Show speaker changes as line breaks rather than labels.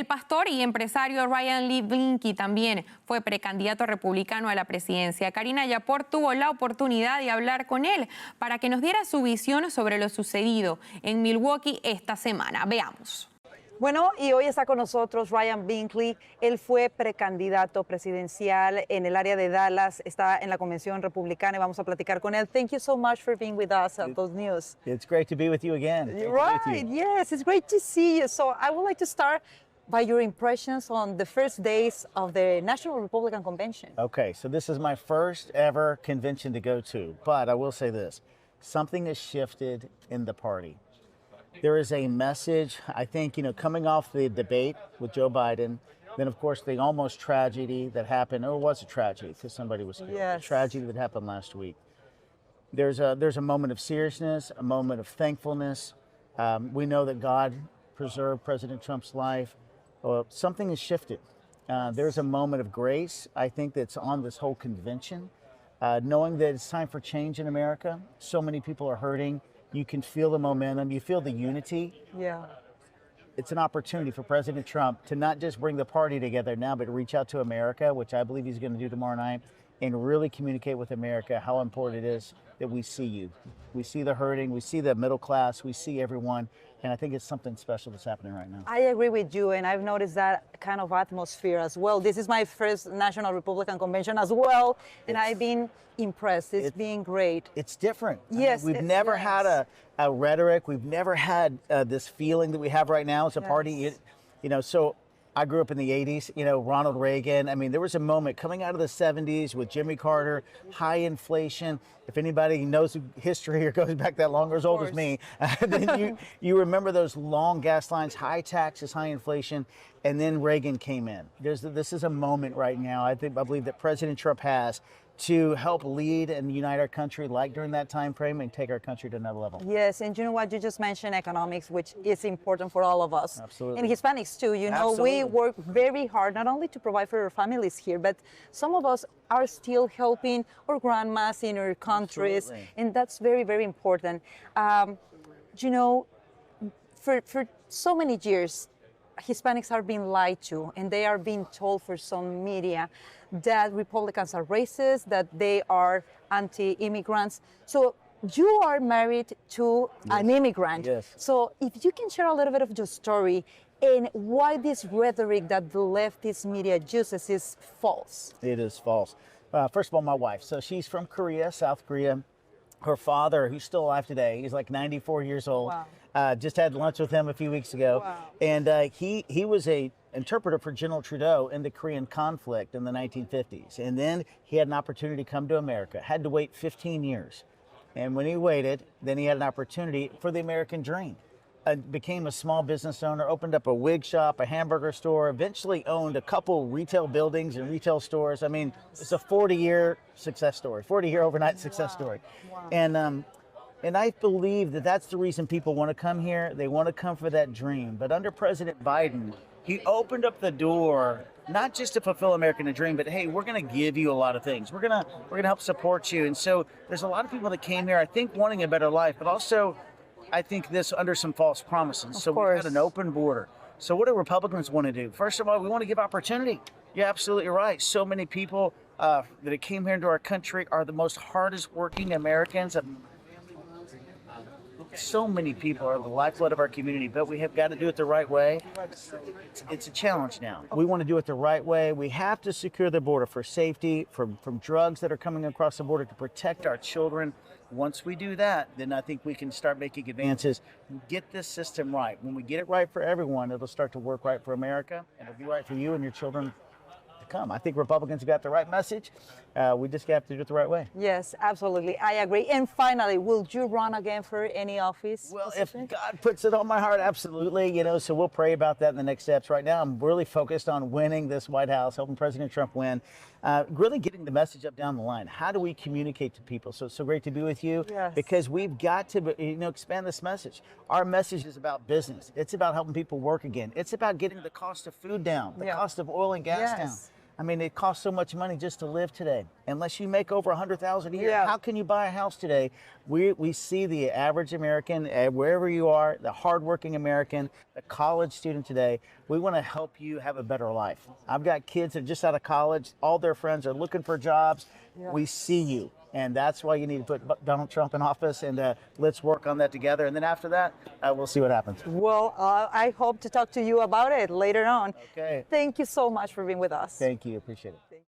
El pastor y empresario Ryan Lee Blinky también fue precandidato republicano a la presidencia. Karina Yapor tuvo la oportunidad de hablar con él para que nos diera su visión sobre lo sucedido en Milwaukee esta semana. Veamos.
Bueno, y hoy está con nosotros Ryan Blinky. Él fue precandidato presidencial en el área de Dallas, está en la convención republicana y vamos a platicar con él. Thank you so much for being with us at Those News.
It's great to be with you again.
Right, yes, it's great to see you. So I would like to start by your impressions on the first days of the National Republican Convention.
Okay, so this is my first ever convention to go to, but I will say this, something has shifted in the party. There is a message, I think, coming off the debate with Joe Biden, then of course the almost tragedy that happened, or it was a tragedy because somebody was killed,
Yes.
a tragedy that happened last week. There's a moment of seriousness, a moment of thankfulness. We know that God preserved President Trump's life. Something has shifted. There's a moment of grace, I think, that's on this whole convention, knowing that it's time for change in America. So many people are hurting. You can feel the momentum, you feel the unity.
Yeah.
It's an opportunity for President Trump to not just bring the party together now, but to reach out to America, which I believe he's going to do tomorrow night, and really communicate with America how important it is that we see you. We see the hurting, we see the middle class, we see everyone, and I think it's something special that's happening right now.
I agree with you, and I've noticed that kind of atmosphere as well. This is my first National Republican Convention as well, and I've been impressed. It's been great.
It's different.
Yes.
We've never had a rhetoric. We've never had this feeling that we have right now as a party. So I grew up in the 80s, Ronald Reagan. I mean, there was a moment coming out of the 70s with Jimmy Carter, high inflation. If anybody knows history or goes back that long or as old as me, then you remember those long gas lines, high taxes, high inflation, and then Reagan came in. This is a moment right now I believe that President Trump has to help lead and unite our country like during that time frame and take our country to another level.
Yes, and you know what? You just mentioned economics, which is important for all of us.
Absolutely.
And Hispanics too. We work very hard, not only to provide for our families here, but some of us are still helping our grandmas in our countries.
Absolutely.
And that's very, very important. For so many years, Hispanics are being lied to, and they are being told for some media that Republicans are racist, that they are anti-immigrants. So you are married to an immigrant.
Yes.
So if you can share a little bit of your story and why this rhetoric that the leftist media uses is false.
It is false. First of all, my wife. So she's from Korea, South Korea. Her father, who's still alive today, he's like 94 years old.
Wow.
Just had lunch with him a few weeks ago.
Wow.
And he was a interpreter for General Trudeau in the Korean conflict in the 1950s. And then he had an opportunity to come to America, had to wait 15 years. And when he waited, then he had an opportunity for the American dream. Became a small business owner, opened up a wig shop, a hamburger store, eventually owned a couple retail buildings and retail stores. I mean, it's a 40-year success story, 40-year overnight success story.
Wow.
And I believe that that's the reason people want to come here. They want to come for that dream. But under President Biden, he opened up the door, not just to fulfill American dream, but hey, we're going to give you a lot of things. We're gonna help support you. And so there's a lot of people that came here, I think, wanting a better life, but also I think this under some false promises. So we've had an open border. So what do Republicans want to do? First of all, we want to give opportunity. You're absolutely right. So many people that came here into our country are the most hardest working Americans. So many people are the lifeblood of our community, but we have got to do it the right way. It's a challenge now. We want to do it the right way. We have to secure the border for safety, from drugs that are coming across the border, to protect our children. Once we do that, then I think we can start making advances, get this system right. When we get it right for everyone, it'll start to work right for America, and it'll be right for you and your children to come. I think Republicans have got the right message. We just have to do it the right way.
Yes, absolutely. I agree. And finally, will you run again for any office?
Well, if God puts it on my heart, absolutely. So we'll pray about that in the next steps. Right now, I'm really focused on winning this White House, helping President Trump win, really getting the message up down the line. How do we communicate to people? So it's so great to be with you, because we've got to, expand this message. Our message is about business. It's about helping people work again. It's about getting the cost of food down, the cost of oil and gas down. I mean, it costs so much money just to live today. Unless you make over $100,000 a year,
Yeah.
how can you buy a house today? We see the average American, wherever you are, the hardworking American, the college student today. We want to help you have a better life. I've got kids that are just out of college. All their friends are looking for jobs. We see you. And that's why you need to put Donald Trump in office, and let's work on that together. And then after that, we'll see what happens.
Well, I hope to talk to you about it later on.
Okay.
Thank you so much for being with us.
Thank you. Appreciate it.